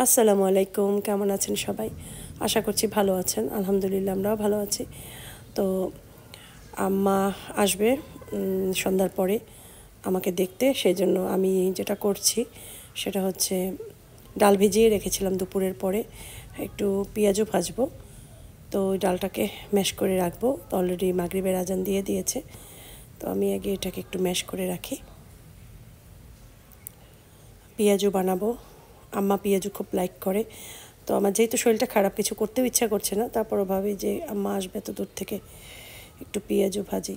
আসসালামু আলাইকুম, কেমন আছেন সবাই? আশা করছি ভালো আছেন। আলহামদুলিল্লাহ আমরাও ভালো আছি। তো আম্মা আসবে সন্ধ্যার পরে আমাকে দেখতে, সেই জন্য আমি যেটা করছি সেটা হচ্ছে ডাল ভিজিয়ে রেখেছিলাম দুপুরের পরে, একটু পেঁয়াজও ভাজবো। তো ওই ডালটাকে ম্যাশ করে রাখবো। তো অলরেডি মাগরিবের আজান দিয়ে দিয়েছে, তো আমি আগে এটাকে একটু ম্যাশ করে রাখি। পেঁয়াজু বানাবো, আম্মা পেঁয়াজু খুব লাইক করে। তো আমার যেহেতু শরীরটা খারাপ, কিছু করতেও ইচ্ছা করছে না, তারপরও ভাবি যে আম্মা আসবে এত দূর থেকে, একটু পেঁয়াজু ভাজি,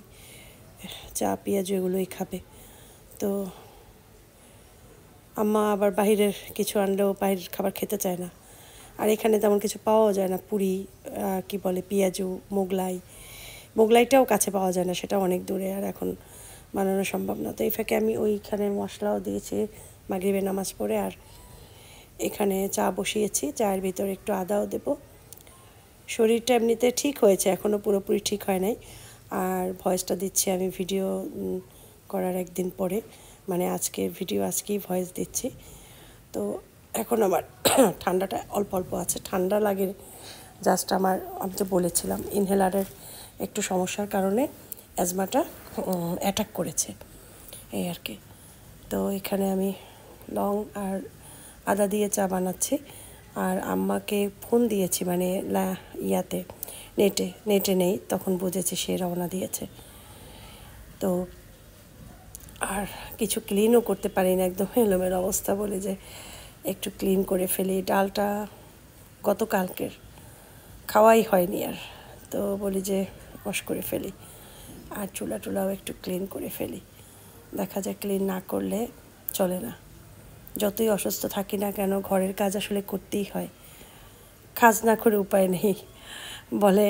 চা পেঁয়াজু এগুলোই খাবে। তো আম্মা আবার বাহিরের কিছু আনলেও বাহিরের খাবার খেতে চায় না। আর এখানে তেমন কিছু পাওয়াও যায় না, পুরি কি বলে পেঁয়াজু, মোগলাইটাও কাছে পাওয়া যায় না, সেটা অনেক দূরে, আর এখন বানানো সম্ভব না। তো এই ফাঁকে আমি ওইখানে মশলাও দিয়েছি মাগরিবের নামাজ পড়ে, আর এখানে চা বসিয়েছি, চায়ের ভিতরে একটু আদাও দেব। শরীরটা এমনিতে ঠিক হয়েছে, এখনও পুরোপুরি ঠিক হয় নাই। আর ভয়েসটা দিচ্ছি আমি ভিডিও করার একদিন পরে, মানে আজকে ভিডিও আজকেই ভয়েস দিচ্ছি। তো এখন আমার ঠান্ডাটা অল্প অল্প আছে, ঠান্ডা লাগে জাস্ট। আমি তো বলেছিলাম ইনহেলারের একটু সমস্যার কারণে অ্যাজমাটা অ্যাটাক করেছে, এই আর কি। তো এখানে আমি লং আর আদা দিয়ে চা বানাচ্ছি। আর আম্মাকে ফোন দিয়েছি, মানে নেটে নেই, তখন বুঝেছি সে রওনা দিয়েছে। তো আর কিছু ক্লিনও করতে পারি না, একদম এলোমেলো অবস্থা, বলে যে একটু ক্লিন করে ফেলি। ডালটা গতকালকের, খাওয়াই হয়নি আর, তো বলি যে ওয়াশ করে ফেলি, আর চুলাও একটু ক্লিন করে ফেলি। দেখা যায় ক্লিন না করলে চলে না। যতই অসুস্থ থাকি না কেন, ঘরের কাজ আসলে করতেই হয়, কাজ না করে উপায় নেই। বলে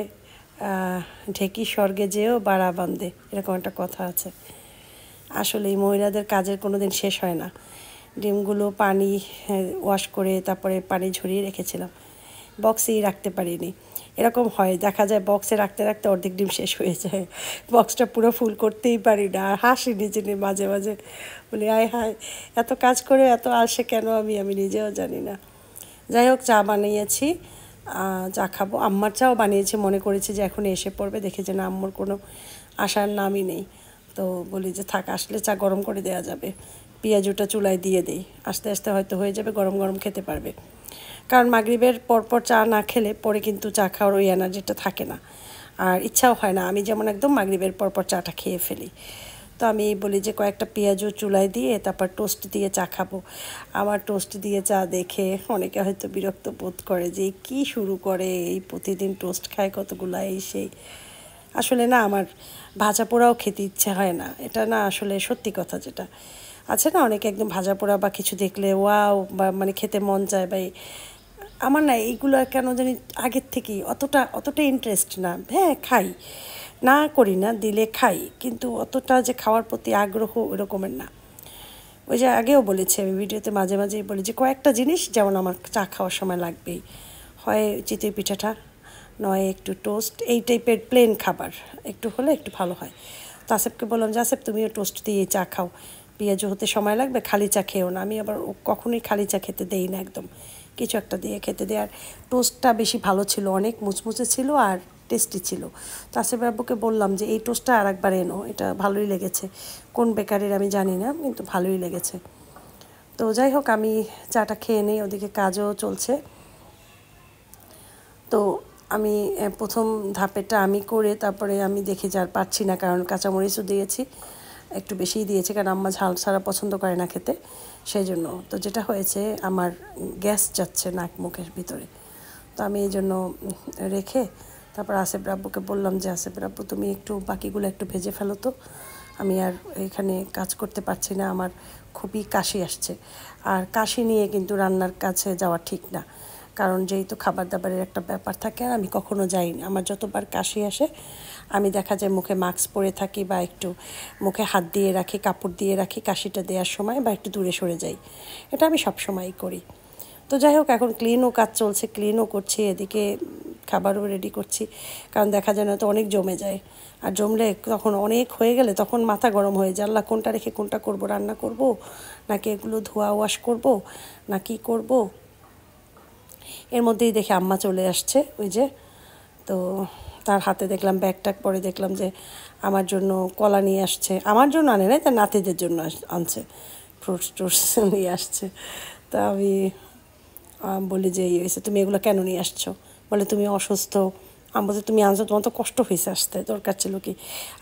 ঢেকি স্বর্গে যেও বাড়া বান্ধে, এরকম একটা কথা আছে। আসলে এই মহিলাদের কাজের কোনো দিন শেষ হয় না। ডিমগুলো পানি ওয়াশ করে তারপরে পানি ঝরিয়ে রেখেছিলাম, বক্সেই রাখতে পারিনি। এরকম হয়, দেখা যায় বক্সে রাখতে রাখতে অর্ধেক ডিম শেষ হয়ে যায়, বক্সটা পুরো ফুল করতেই পারি না। আর হাসি নিজে নিয়ে মাঝে মাঝে, বলি আয় হায়, এত কাজ করে এত আসে কেন আমি নিজেও জানি না। যাই হোক, চা বানিয়েছি, চা খাবো। আম্মার চাও বানিয়েছি, মনে করেছি যে এখন এসে পড়বে, দেখে যে না, আম্মুর কোনো আসার নামই নেই। তো বলি যে থাক, আসলে চা গরম করে দেওয়া যাবে, পেঁয়াজুটা চুলায় দিয়ে দিই, আস্তে আস্তে হয়তো হয়ে যাবে, গরম গরম খেতে পারবে। কারণ মাগরিবের পরপর চা না খেলে পরে কিন্তু চা খাওয়ার ওই এনার্জিটা থাকে না, আর ইচ্ছাও হয় না। আমি যেমন একদম মাগরিবের পরপর চাটা খেয়ে ফেলি। তো আমি বলি যে কয়েকটা পেঁয়াজও চুলায় দিয়ে তারপর টোস্ট দিয়ে চা খাবো। আমার টোস্ট দিয়ে চা দেখে অনেকে হয়তো বিরক্ত বোধ করে যে কি শুরু করে, এই প্রতিদিন টোস্ট খায় কতগুলা, এই সেই। আসলে না, আমার ভাজা পোড়াও খেতে ইচ্ছে হয় না, এটা না আসলে সত্যি কথা। যেটা আছে না, অনেকে একদম ভাজা পোড়া বা কিছু দেখলে ওয়াও, বা মানে খেতে মন চায়, বা আমার না এইগুলো কেন জানি আগের থেকেই অতটা ইন্টারেস্ট না। হ্যাঁ খাই, না করি না, দিলে খাই, কিন্তু অতটা যে খাওয়ার প্রতি আগ্রহ ওই রকমের না। ওই যে আগেও বলেছি আমি ভিডিওতে, মাঝে মাঝেই বলি যে কয়েকটা জিনিস যেমন আমার চা খাওয়ার সময় লাগবেই, হয় চিতই পিঠাটা, নয় একটু টোস্ট, এই টাইপের প্লেন খাবার একটু হলে একটু ভালো হয়। তো আসেফকে বললাম যে আসেফ তুমিও টোস্ট দিয়ে চা খাও, পেঁয়াজু হতে সময় লাগবে, খালি চা খেও না। আমি আবার কখনোই খালি চা খেতে দেই না, একদম কিছু একটা দিয়ে খেতে দেয়। আর টোস্টটা বেশি ভালো ছিল, অনেক মুচমুচে ছিল আর টেস্টি ছিল। তো আসেফ আব্বুকে বললাম যে এই টোস্টটা আর একবার এনো, এটা ভালোই লেগেছে, কোন বেকারির আমি জানি না, কিন্তু ভালোই লেগেছে। তো যাই হোক, আমি চাটা খেয়ে নিই, ওদিকে কাজও চলছে। তো আমি প্রথম ধাপেরটা আমি করে তারপরে আমি দেখি যে আর পারছি না, কারণ কাঁচামরিচও দিয়েছি, একটু বেশিই দিয়েছি, কারণ আম্মা ঝাল ছাড়া পছন্দ করে না খেতে, সেই জন্য। তো যেটা হয়েছে, আমার গ্যাস যাচ্ছে নাক মুখের ভিতরে। তো আমি এই জন্য রেখে তারপর আসেফ রাব্বুকে বললাম যে আসেফ রাব্বু তুমি একটু বাকিগুলো একটু ভেজে ফেলো তো, আমি আর এখানে কাজ করতে পারছি না, আমার খুবই কাশি আসছে। আর কাশি নিয়ে কিন্তু রান্নার কাছে যাওয়া ঠিক না, কারণ যেহেতু খাবার দাবারের একটা ব্যাপার থাকে, আর আমি কখনো যাইনি। আমার যতবার কাশি আসে আমি দেখা যায় মুখে মাস্ক পরে থাকি, বা একটু মুখে হাত দিয়ে রাখি, কাপড় দিয়ে রাখি কাশিটা দেওয়ার সময়, বা একটু দূরে সরে যাই। এটা আমি সবসময়ই করি। তো যাই হোক, এখন ক্লিনও কাজ চলছে, ক্লিনও করছি, এদিকে খাবারও রেডি করছি, কারণ দেখা যায় না তো অনেক জমে যায়। আর জমলে তখন অনেক হয়ে গেলে তখন মাথা গরম হয়ে যায়, আল্লাহ কোনটা রেখে কোনটা করব, রান্না করব নাকি এগুলো ধোয়া ওয়াশ করব না কি করব। এর মধ্যেই দেখে আম্মা চলে আসছে, ওই যে। তো তার হাতে দেখলাম ব্যাগটাগ, পরে দেখলাম যে আমার জন্য কলা নিয়ে আসছে, আমার জন্য আনে নাই, তার নাতিদের জন্য আনছে, ফ্রুটস ট্রুটস নিয়ে আসছে। তা আমি বলি যে এই হয়েছে, তুমি এগুলো কেন নিয়ে আসছো? বলে তুমি অসুস্থ। আমি বলছি তুমি আনছো, তোমার তো কষ্ট হয়েছে, আসতে দরকার ছিল কি?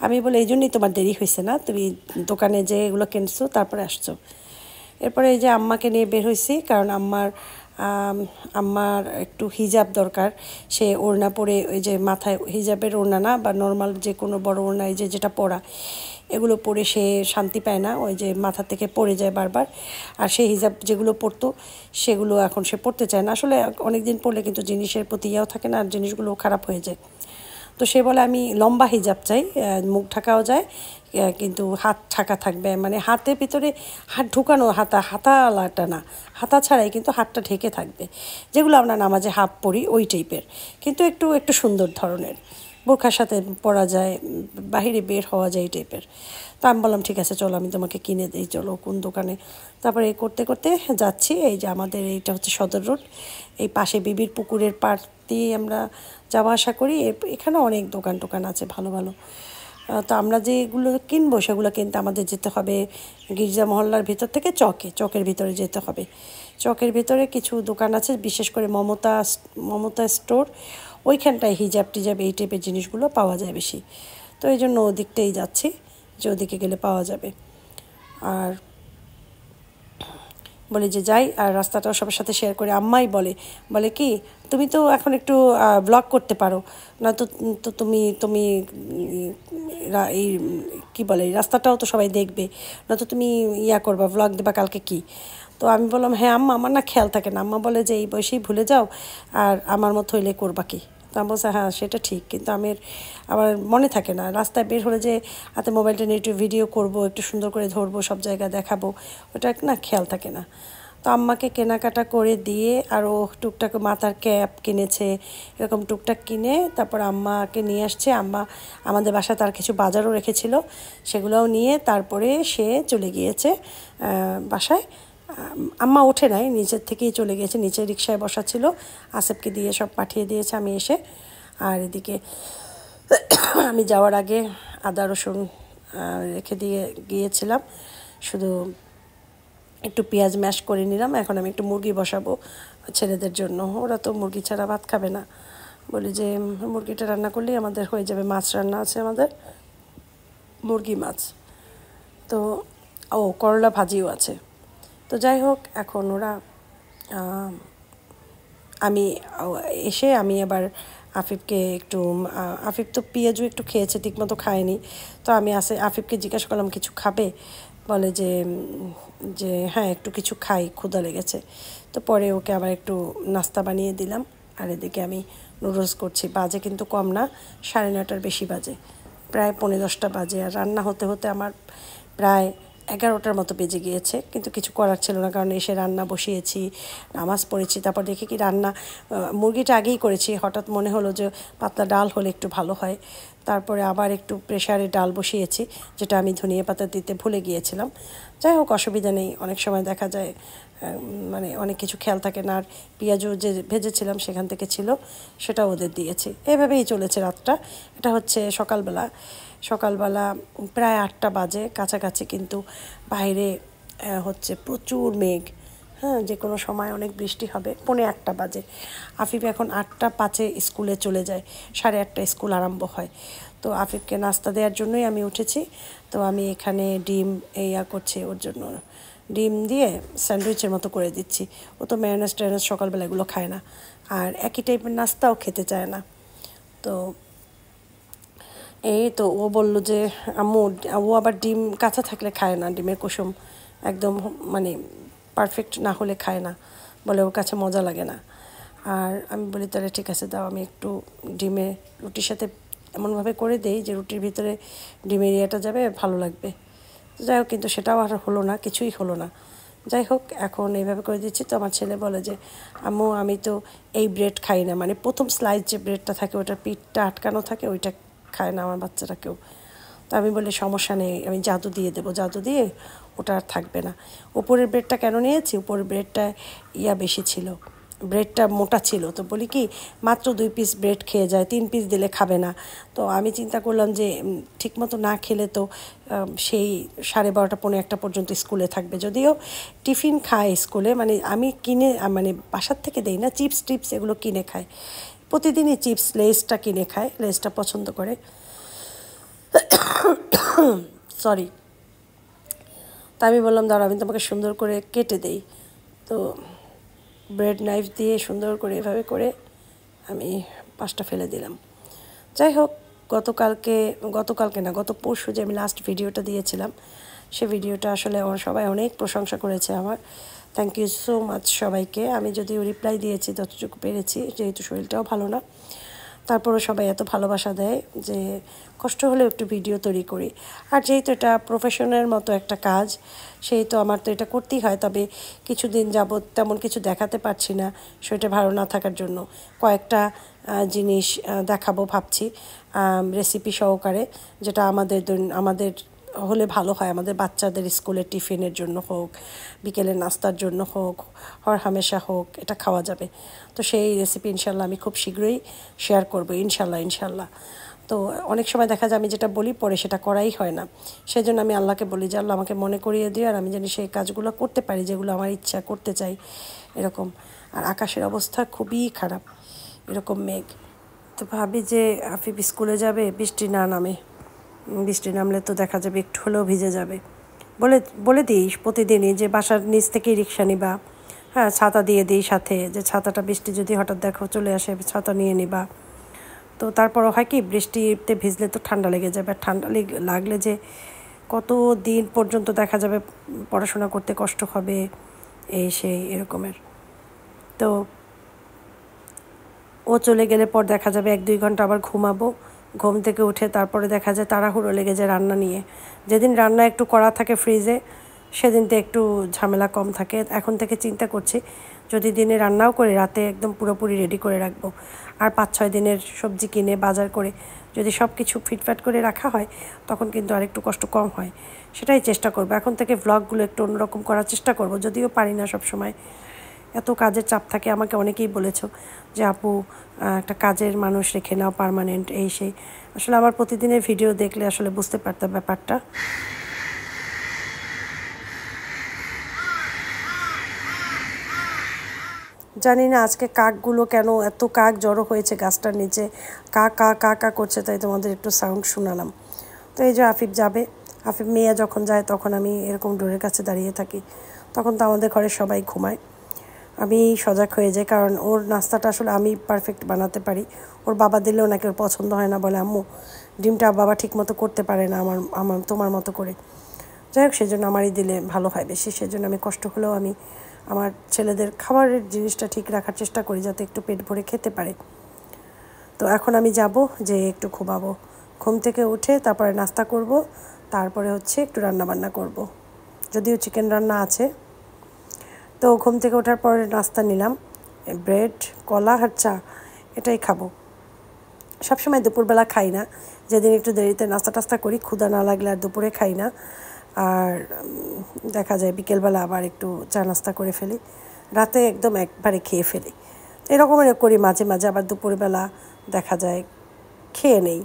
আমি বলি এই জন্যই তোমার দেরি হয়েছে না, তুমি দোকানে যে এগুলো কিনছো তারপরে আসছো। এরপরে এই যে আম্মাকে নিয়ে বের হয়েছি, কারণ আম্মার একটু হিজাব দরকার। সে ওড়না পরে, ওই যে মাথায় হিজাবের ওড়না না, বা নর্মাল যে কোনো বড় ওড়না, এই যে যেটা পরা, এগুলো পরে সে শান্তি পায় না, ওই যে মাথা থেকে পড়ে যায় বারবার। আর সে হিজাব যেগুলো পরতো সেগুলো এখন সে পরতে চায় না। আসলে অনেক দিন পরলে কিন্তু জিনিসের প্রতি ইয়েও থাকে না, আর জিনিসগুলো খারাপ হয়ে যায়। তো সে বলে আমি লম্বা হিজাব চাই, মুখ ঢাকাও যায়, কিন্তু হাত ঢাকা থাকবে, মানে হাতের ভিতরে হাত ঢুকানো, হাতালাটা না, হাতা ছাড়াই কিন্তু হাতটা ঢেকে থাকবে, যেগুলো আমরা নামাজে হাফ পরি ওই টাইপের, কিন্তু একটু একটু সুন্দর ধরনের, বোরখার সাথে পরা যায়, বাহিরে বের হওয়া যায় এই টাইপের। তো আমি বললাম ঠিক আছে চলো, আমি তোমাকে কিনে দিই, চলো কোন দোকানে। তারপরে এই করতে করতে যাচ্ছি, এই যে আমাদের এইটা হচ্ছে সদর রোড, এই পাশে বিবির পুকুরের পাড় দিয়ে আমরা যাওয়া আসা করি। এখানে অনেক দোকান টোকান আছে ভালো ভালো। তো আমরা যেগুলো কিনবো সেগুলো কিনতে আমাদের যেতে হবে গির্জা মহল্লার ভিতর থেকে চকের ভিতরে যেতে হবে। চকের ভিতরে কিছু দোকান আছে, বিশেষ করে মমতা স্টোর, ওইখানটায় হিজাব টিজাব এই টাইপের জিনিসগুলো পাওয়া যায় বেশি। তো এই জন্য ওদিকটাই যাচ্ছি, যে ওদিকে গেলে পাওয়া যাবে। আর বলে যে যাই, আর রাস্তাটাও সবার সাথে শেয়ার করে। আম্মাই বলে কি তুমি তো এখন একটু ব্লগ করতে পারো না, তো তো তুমি তুমি এই কী বলে, এই রাস্তাটাও তো সবাই দেখবে, না তো তুমি করবা, ব্লগ দেবা কালকে কি? তো আমি বললাম হ্যাঁ আম্মা, আমার না খেয়াল থাকে না। আম্মা বলে যে এই বয়সেই ভুলে যাও, আর আমার মতো হইলে করবা কি? তো আমি বলছি হ্যাঁ সেটা ঠিক, কিন্তু আমার মনে থাকে না, রাস্তায় বের হলে যে হাতে মোবাইলটা নিয়ে একটু ভিডিও করব, একটু সুন্দর করে ধরবো, সব জায়গা দেখাবো, ওটা না খেয়াল থাকে না। তো আম্মাকে কেনাকাটা করে দিয়ে, আরও টুকটাক মাথার ক্যাপ কিনেছে, এরকম টুকটাক কিনে তারপর আম্মাকে নিয়ে আসছে। আম্মা আমাদের বাসায় তার কিছু বাজারও রেখেছিল, সেগুলোও নিয়ে তারপরে সে চলে গিয়েছে বাসায়। আম্মা ওঠে নাই, নিচের থেকেই চলে গিয়েছে, নিচে রিকশায় বসা ছিল, আসেফকে দিয়ে সব পাঠিয়ে দিয়েছে আমি এসে। আর এদিকে আমি যাওয়ার আগে আদা রসুন রেখে দিয়ে গিয়েছিলাম, শুধু একটু পেঁয়াজ ম্যাশ করে নিলাম। এখন আমি একটু মুরগি বসাবো ছেলেদের জন্য, ওরা তো মুরগি ছাড়া ভাত খাবে না। বলি যে মুরগিটা রান্না করলেই আমাদের হয়ে যাবে, মাছ রান্না আছে আমাদের, মুরগি মাছ, তো করলা ভাজিও আছে। তো যাই হোক, এখন ওরা আমি আমি আবার আফিফকে একটু, আফিফ তো পেঁয়াজু একটু খেয়েছে, ঠিকমতো খায়নি। তো আমি আফিফকে জিজ্ঞাসা করলাম কিছু খাবে? বলে যে যে হ্যাঁ একটু কিছু খাই, ক্ষুধা লেগেছে। তো পরে ওকে আবার একটু নাস্তা বানিয়ে দিলাম। আর এদিকে আমি নুডলস করছি। বাজে কিন্তু কম না, 9:30টার বেশি বাজে, প্রায় 10:45 বাজে। আর রান্না হতে হতে আমার প্রায় 11টার মতো বেজে গিয়েছে, কিন্তু কিছু করার ছিল না, কারণ এসে রান্না বসিয়েছি, নামাজ পড়েছি, তারপর দেখি কি রান্না, মুরগিটা আগেই করেছি, হঠাৎ মনে হলো যে পাতলা ডাল হলে একটু ভালো হয়। তারপরে আবার একটু প্রেশারে ডাল বসিয়েছি, যেটা আমি ধনিয়া পাতা দিতে ভুলে গিয়েছিলাম। যাই হোক, অসুবিধা নেই, অনেক সময় দেখা যায় মানে অনেক কিছু খেয়াল থাকে না। আর পেঁয়াজও যে ভেজেছিলাম সেখান থেকে ছিল, সেটাও ওদের দিয়েছি। এভাবেই চলেছে রাতটা। এটা হচ্ছে সকালবেলা প্রায় 8টা বাজে কাছাকাছি, কিন্তু বাইরে হচ্ছে প্রচুর মেঘ, হ্যাঁ যে কোনো সময় অনেক বৃষ্টি হবে। 1:45 বাজে, আফিফ এখন 8:05 স্কুলে চলে যায়, 8:30 স্কুল আরম্ভ হয়। তো আফিফকে নাস্তা দেওয়ার জন্যই আমি উঠেছি। তো আমি এখানে ডিম করছি ওর জন্য, ডিম দিয়ে স্যান্ডউইচের মতো করে দিচ্ছি। ও তো ম্যায়োনেজ ট্যায়োনেজ সকালবেলা এগুলো খায় না, আর একই টাইপের নাস্তাও খেতে চায় না। তো তো ও বললো যে আম্মু, ও আবার ডিম কাঁচা থাকলে খায় না, ডিমের কুসুম একদম মানে পারফেক্ট না হলে খায় না, বলে ওর কাছে মজা লাগে না। আর আমি বলি তাহলে ঠিক আছে দাও, আমি একটু ডিমে রুটির সাথে এমনভাবে করে দেই যে রুটির ভিতরে ডিমের যাবে, ভালো লাগবে। যাই হোক, কিন্তু সেটাও আর হলো না, কিছুই হলো না। যাই হোক, এখন এইভাবে করে দিচ্ছি। তো আমার ছেলে বলে যে আম্মু আমি তো এই ব্রেড খাই না, মানে প্রথম স্লাইস যে ব্রেডটা থাকে ওটার পিঠটা আটকানো থাকে, ওইটা খায় না আমার বাচ্চারা কেউ। তো আমি বলি সমস্যা নেই, আমি জাদু দিয়ে দেবো, জাদু দিয়ে ওটা আর থাকবে না। উপরের ব্রেডটা কেন নিয়েছি, উপরের ব্রেডটা বেশি ছিল, ব্রেডটা মোটা ছিল, তো বলি কি মাত্র 2 পিস ব্রেড খেয়ে যায়, 3 পিস দিলে খাবে না। তো আমি চিন্তা করলাম যে ঠিকমতো না খেলে তো সেই 12:30 পৌনে 1 পর্যন্ত স্কুলে থাকবে। যদিও টিফিন খায় স্কুলে, মানে আমি কিনে মানে বাসার থেকে দেই না, চিপস টিপস এগুলো কিনে খায় প্রতিদিনই। চিপস লেসটা কিনে খায়, লেসটা পছন্দ করে, সরি। তা আমি বললাম দাঁড়া আমি তোমাকে সুন্দর করে কেটে দেই। তো ব্রেড নাইফ দিয়ে সুন্দর করে এভাবে করে আমি 5টা ফেলে দিলাম। যাই হোক, গতকালকে না, গত পরশু যে আমি লাস্ট ভিডিওটা দিয়েছিলাম, সে ভিডিওটা আসলে সবাই অনেক প্রশংসা করেছে আমার। থ্যাংক ইউ সো মাচ সবাইকে। আমি যদিও রিপ্লাই দিয়েছি যতটুকু পেরেছি, যেহেতু শরীরটাও ভালো না, তারপরও সবাই এত ভালোবাসা দেয় যে কষ্ট হলেও একটু ভিডিও তৈরি করি। আর যেহেতু এটা প্রফেশনের মতো একটা কাজ, সেই তো আমার তো এটা করতেই হয়। তবে কিছুদিন যাবৎ তেমন কিছু দেখাতে পারছি না, শরীরটা ভালো না থাকার জন্য। কয়েকটা জিনিস দেখাবো ভাবছি, রেসিপি সহকারে, যেটা আমাদের হলে ভালো হয়, আমাদের বাচ্চাদের স্কুলের টিফিনের জন্য হোক, বিকেলের নাস্তার জন্য হোক, হরহামেশা হোক, এটা খাওয়া যাবে। তো সেই রেসিপি ইনশাল্লাহ আমি খুব শীঘ্রই শেয়ার করবো, ইনশাল্লাহ। তো অনেক সময় দেখা যায় আমি যেটা বলি পরে সেটা করাই হয় না, সেই জন্য আমি আল্লাহকে বলি যে আল্লাহ আমাকে মনে করিয়ে দিও, আর আমি যেন সেই কাজগুলো করতে পারি যেগুলো আমার ইচ্ছা করতে চাই এরকম। আর আকাশের অবস্থা খুবই খারাপ, এরকম মেঘ। তো ভাবি যে আফিফ স্কুলে যাবে, বৃষ্টি না নামে। বৃষ্টি নামলে তো দেখা যাবে একটু হলেও ভিজে যাবে। বলে বলে দিই প্রতিদিনই যে বাসার নিচ থেকেই রিক্সা নিবা, হ্যাঁ ছাতা দিয়ে দিই সাথে, যে ছাতাটা বৃষ্টি যদি হঠাৎ দেখো চলে আসে ছাতা নিয়ে নিবা। তো তারপরও হয় কি বৃষ্টিতে ভিজলে তো ঠান্ডা লেগে যাবে, আর ঠান্ডা লাগলে যে কত দিন পর্যন্ত দেখা যাবে পড়াশোনা করতে কষ্ট হবে, এই সেই এরকমের। তো ও চলে গেলে পর দেখা যাবে 1-2 ঘন্টা আবার ঘুমাবো, ঘুম থেকে উঠে তারপরে দেখা যায় তাড়াহুড়ো লেগে যায় রান্না নিয়ে। যেদিন রান্না একটু করা থাকে ফ্রিজে, সেদিন তো একটু ঝামেলা কম থাকে। এখন থেকে চিন্তা করছি যদি দিনে রান্নাও করে রাতে একদম পুরোপুরি রেডি করে রাখবো, আর 5-6 দিনের সবজি কিনে বাজার করে যদি সব কিছু ফিটফাট করে রাখা হয়, তখন কিন্তু আর একটু কষ্ট কম হয়। সেটাই চেষ্টা করবো এখন থেকে, ভ্লগগুলো একটু অন্যরকম করার চেষ্টা করব, যদিও পারি না সব সময়, এত কাজের চাপ থাকে। আমাকে অনেকেই বলেছো যে আপু একটা কাজের মানুষ রেখে নাও পার্মানেন্ট, এই সেই। আসলে আমার প্রতিদিনের ভিডিও দেখলে আসলে বুঝতে পারতাম ব্যাপারটা। জানি না আজকে কাকগুলো কেন এত কাক জড়ো হয়েছে গাছটার নিচে, কা কা কা কা করছে, তাই তোমাদের একটু সাউন্ড শোনালাম। তো এই যে আফিফ যাবে, আফিফ মেয়ে যখন যায় তখন আমি এরকম ডোরের কাছে দাঁড়িয়ে থাকি, তখন তো আমাদের ঘরে সবাই ঘুমায়। আমি সজাগ হয়ে যাই, কারণ ওর নাস্তাটা আসলে আমি পারফেক্ট বানাতে পারি, ওর বাবা দিলেও নাকি ওর পছন্দ হয় না, বলে আম্মু ডিমটা বাবা ঠিক মতো করতে পারে না আমার আমার তোমার মতো করে। যাই হোক, সেজন্য আমারই দিলে ভালো হয় বেশি, সেজন্য আমি কষ্ট হলেও আমি আমার ছেলেদের খাবারের জিনিসটা ঠিক রাখার চেষ্টা করি যাতে একটু পেট ভরে খেতে পারে। তো এখন আমি যাব যে একটু ঘুমাবো, ঘুম থেকে উঠে তারপরে নাস্তা করব, তারপরে হচ্ছে একটু রান্নাবান্না করব, যদিও চিকেন রান্না আছে। তো ঘুম থেকে ওঠার পরে নাস্তা নিলাম, ব্রেড, কলা আর চা, এটাই খাবো। সবসময় দুপুরবেলা খাই না, যেদিন একটু দেরিতে নাস্তা টাস্তা করি, ক্ষুধা না লাগলে আর দুপুরে খাই না। আর দেখা যায় বিকেলবেলা আবার একটু চা নাস্তা করে ফেলি, রাতে একদম একবারে খেয়ে ফেলি। এরকমের করি মাঝে মাঝে, আবার দুপুরবেলা দেখা যায় খেয়ে নেই,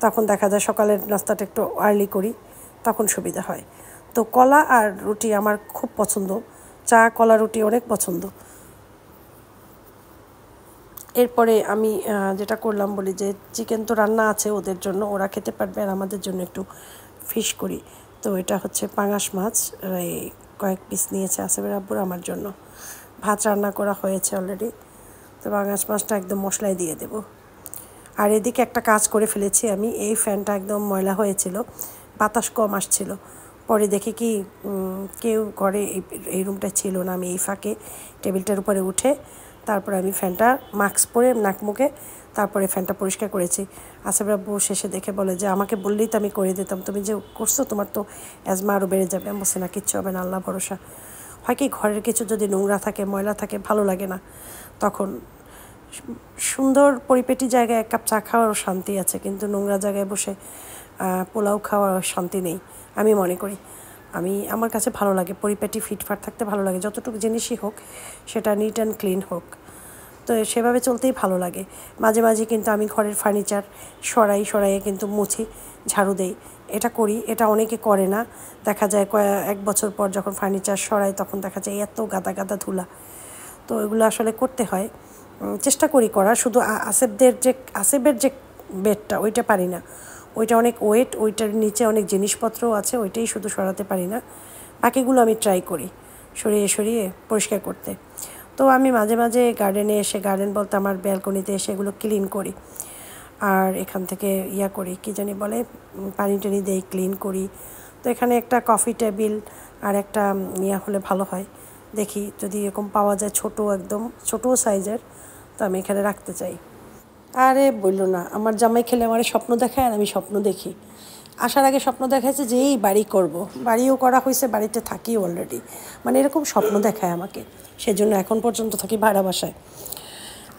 তখন দেখা যায় সকালের নাস্তাটা একটু আর্লি করি, তখন সুবিধা হয়। তো কলা আর রুটি আমার খুব পছন্দ, চা কলা রুটি অনেক পছন্দ। এরপরে আমি যেটা করলাম বলি যে চিকেন তো রান্না আছে ওদের জন্য, ওরা খেতে পারবে, আর আমাদের জন্য একটু ফিশ করি। তো এটা হচ্ছে পাঙাশ মাছ, এই কয়েক পিস নিয়েছে আসিফের আব্বুর আমার জন্য। ভাত রান্না করা হয়েছে অলরেডি, তো পাঙাশ মাছটা একদম মশলায় দিয়ে দেব। আর এদিকে একটা কাজ করে ফেলেছি আমি, এই ফ্যানটা একদম ময়লা হয়েছিল, বাতাস কম আসছিল, পরে দেখি কি কেউ ঘরে এই রুমটা ছিল না, আমি এই ফাঁকে টেবিলটার উপরে উঠে তারপরে আমি ফ্যানটা মাস্ক পরে নাক মুখে তারপরে ফ্যানটা পরিষ্কার করেছি। আসিফ আব্বু শেষে দেখে বলে যে আমাকে বললেই তো আমি করে দিতাম, তুমি যে করছো তোমার তো অ্যাজমা আরও বেড়ে যাবে। আমি বলছি না, কিচ্ছু হবে না, আল্লাহ ভরসা। হয় কি ঘরের কিছু যদি নোংরা থাকে ময়লা থাকে ভালো লাগে না, তখন সুন্দর পরিপেটি জায়গায় 1 কাপ চা খাওয়ারও শান্তি আছে, কিন্তু নোংরা জায়গায় বসে পোলাও খাওয়ার শান্তি নেই আমি মনে করি। আমার কাছে ভালো লাগে পরিপাটি ফিটফাট থাকতে ভালো লাগে, যতটুকু জিনিসই হোক সেটা নিট অ্যান্ড ক্লিন হোক। তো সেভাবে চলতেই ভালো লাগে। মাঝে মাঝে কিন্তু আমি ঘরের ফার্নিচার সরাইয়ে কিন্তু মুছি, ঝাড়ু দেই, এটা করি। এটা অনেকে করে না, দেখা যায় এক বছর পর যখন ফার্নিচার সরাই তখন দেখা যায় এত গাদা গাদা ধুলা। তো এগুলো আসলে করতে হয়, চেষ্টা করি করার। শুধু আসেবের যে বেডটা ওইটা পারি না, ওইটা অনেক ওয়েট, ওইটার নিচে অনেক জিনিসপত্রও আছে, ওইটাই শুধু সরাতে পারি না। বাকিগুলো আমি ট্রাই করি সরিয়ে পরিষ্কার করতে। তো আমি মাঝে মাঝে গার্ডেনে এসে, গার্ডেন বলতে আমার ব্যালকনিতে এসে এগুলো ক্লিন করি, আর এখান থেকে করি, কী জানি বলে, পানি টানি দেই, ক্লিন করি। তো এখানে একটা কফি টেবিল আর একটা হলে ভালো হয়, দেখি যদি এরকম পাওয়া যায় একদম ছোটো সাইজের, তো আমি এখানে রাখতে চাই। আরে বললো না, আমার জামাই খেলে আমার স্বপ্ন দেখায় আর আমি স্বপ্ন দেখি। আসার আগে স্বপ্ন দেখাচ্ছে যে এই বাড়ি করব, বাড়িও করা হয়েছে, বাড়িতে থাকি অলরেডি, মানে এরকম স্বপ্ন দেখায় আমাকে। সেজন্য এখন পর্যন্ত থাকি ভাড়া বাসায়।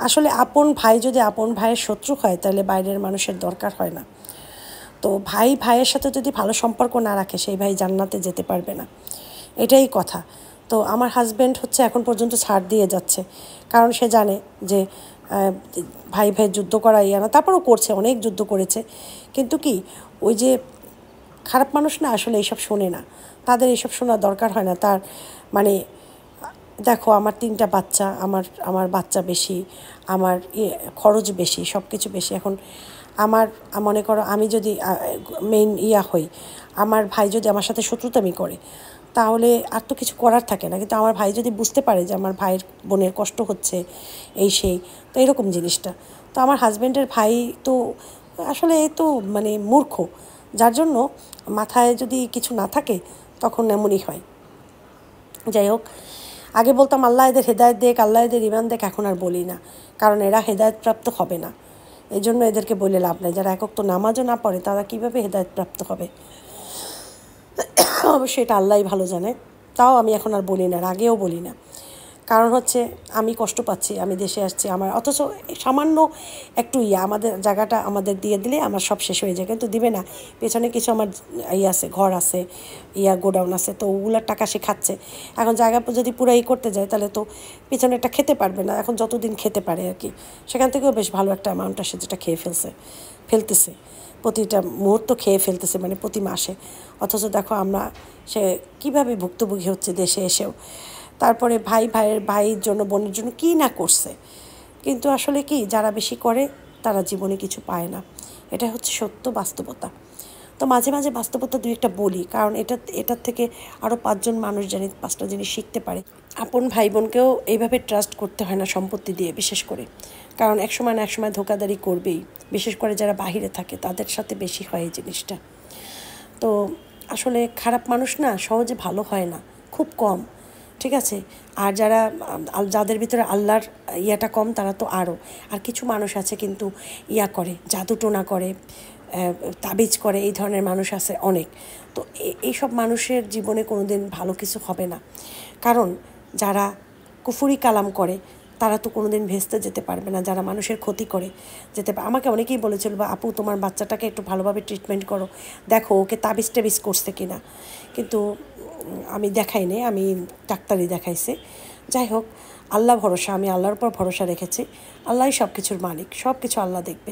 আসলে আপন ভাই যদি আপন ভাইয়ের শত্রু হয় তাহলে বাইরের মানুষের দরকার হয় না। তো ভাইয়ের সাথে যদি ভালো সম্পর্ক না রাখে সেই ভাই জান্নাতে যেতে পারবে না, এটাই কথা। তো আমার হাজব্যান্ড হচ্ছে এখন পর্যন্ত ছাড় দিয়ে যাচ্ছে, কারণ সে জানে যে ভাই যুদ্ধ করা না, তারপরও করছে, অনেক যুদ্ধ করেছে। কিন্তু কি, ওই যে খারাপ মানুষ না আসলে এইসব শোনে না, তাদের এইসব শোনার দরকার হয় না। তার মানে দেখো, আমার 3টা বাচ্চা, আমার বাচ্চা বেশি, আমার খরচ বেশি, সব কিছু বেশি। এখন আমার মনে করো আমি যদি মেইন হই, আমার ভাই যদি আমার সাথে শত্রুতামি করে তাহলে আর তো কিছু করার থাকে না। কিন্তু আমার ভাই যদি বুঝতে পারে যে আমার ভাইয়ের বোনের কষ্ট হচ্ছে, সেই তো এরকম জিনিসটা। তো আমার হাজব্যান্ডের ভাই তো আসলে তো মানে মূর্খ, যার জন্য মাথায় যদি কিছু না থাকে তখন এমনই হয়। যাই হোক, আগে বলতাম আল্লাহ এদের হেদায়েত দেখ, আল্লাহ এদের ইমান দেখ, এখন আর বলি না, কারণ এরা হেদায়েতপ্রাপ্ত হবে না। এই জন্য এদেরকে বলে লাভ নেই। যারা একক তো নামাজও না পড়ে তারা কীভাবে হেদায়েতপ্রাপ্ত হবে, অবশ্যই এটা আল্লাহই ভালো জানে। তাও আমি এখন আর বলি না, আগেও বলি না, কারণ হচ্ছে আমি কষ্ট পাচ্ছি, আমি দেশে আসছি, আমার অথচ সামান্য একটু আমাদের জায়গাটা আমাদের দিয়ে দিলে আমার সব শেষ হয়ে যায়, কিন্তু দিবে না। পেছনে কিছু আমার আছে, ঘর আছে, গোডাউন আছে, তো ওগুলার টাকা সে খাচ্ছে। এখন জায়গা যদি পুরো করতে যায় তাহলে তো পেছনেরটা খেতে পারবে না, এখন যতদিন খেতে পারে আর কি, সেখান থেকেও বেশ ভালো একটা অ্যামাউন্ট আসে, যেটা ফেলতেছে প্রতিটা মুহূর্ত খেয়ে ফেলতেছে, মানে প্রতি মাসে। অথচ দেখো আমরা সে কীভাবে ভুক্তভোগী হচ্ছে দেশে এসেও। তারপরে ভাইয়ের জন্য, বোনের জন্য কী না করছে। কিন্তু আসলে কি, যারা বেশি করে তারা জীবনে কিছু পায় না, এটা হচ্ছে সত্য বাস্তবতা। তো মাঝে মাঝে বাস্তবতা 2-1টা বলি, কারণ এটার থেকে আরও 5জন মানুষ জানি 5টা জিনিস শিখতে পারে। আপন ভাই বোনকেও এইভাবে ট্রাস্ট করতে হয় না সম্পত্তি দিয়ে, বিশেষ করে, কারণ একসময় না একসময় ধোঁকাদারি করবেই, বিশেষ করে যারা বাহিরে থাকে তাদের সাথে বেশি হয় এই জিনিসটা। তো আসলে খারাপ মানুষ না সহজে ভালো হয় না, খুব কম, ঠিক আছে। আর যাদের ভিতরে আল্লাহর কম তারা তো আরও। আর কিছু মানুষ আছে কিন্তু করে, জাদুটোনা করে, তাবিজ করে, এই ধরনের মানুষ আছে অনেক। তো এইসব মানুষের জীবনে কোনো দিন ভালো কিছু হবে না, কারণ যারা কুফরি কালাম করে তারা তো কোনো দিন ভেস্তে যেতে পারবে না, যারা মানুষের ক্ষতি করে আমাকে অনেকেই বলেছিল, বা আপু তোমার বাচ্চাটাকে একটু ভালোভাবে ট্রিটমেন্ট করো, দেখো ওকে তাবিজ টাবিজ করছে কিনা। কিন্তু আমি দেখাইনি, আমি ডাক্তারই দেখাইছি। যাই হোক, আল্লাহ ভরসা, আমি আল্লাহর উপর ভরসা রেখেছি। আল্লাহই সব কিছুর মালিক, সব কিছু আল্লাহ দেখবে।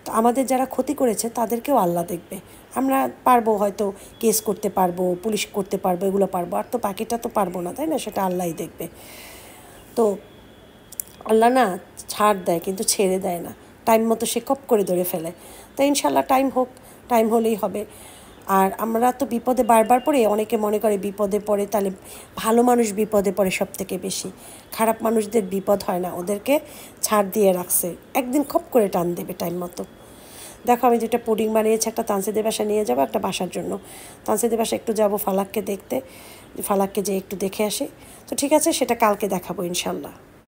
তো আমাদের যারা ক্ষতি করেছে তাদেরকেও আল্লাহ দেখবে। আমরা পারবো হয়তো কেস করতে পারবো, পুলিশ করতে পারবো, এগুলো পারবো, আর তো বাকিটা তো পারবো না, তাই না? সেটা আল্লাহই দেখবে। তো আল্লাহ না ছাড় দেয় কিন্তু ছেড়ে দেয় না, টাইম মতো সে কপ করে ধরে ফেলে। তো ইনশাল্লাহ টাইম হলেই হবে। আর আমরা তো বিপদে বারবার পড়ে, অনেকে মনে করে বিপদে পড়ে তাহলে ভালো মানুষ বিপদে পড়ে সব থেকে বেশি, খারাপ মানুষদের বিপদ হয় না, ওদেরকে ছাড় দিয়ে রাখছে, একদিন খপ করে টান দেবে টাইম মতো। দেখো, আমি 2টা পুডিং বানিয়েছি, একটা তানসিদের বাসা নিয়ে যাবো, একটা বাসার জন্য। তানসিদের বাসা একটু যাবো ফালাককে দেখতে, ফালাককে যে একটু দেখে আসি। তো ঠিক আছে, সেটা কালকে দেখাবো ইনশাল্লাহ।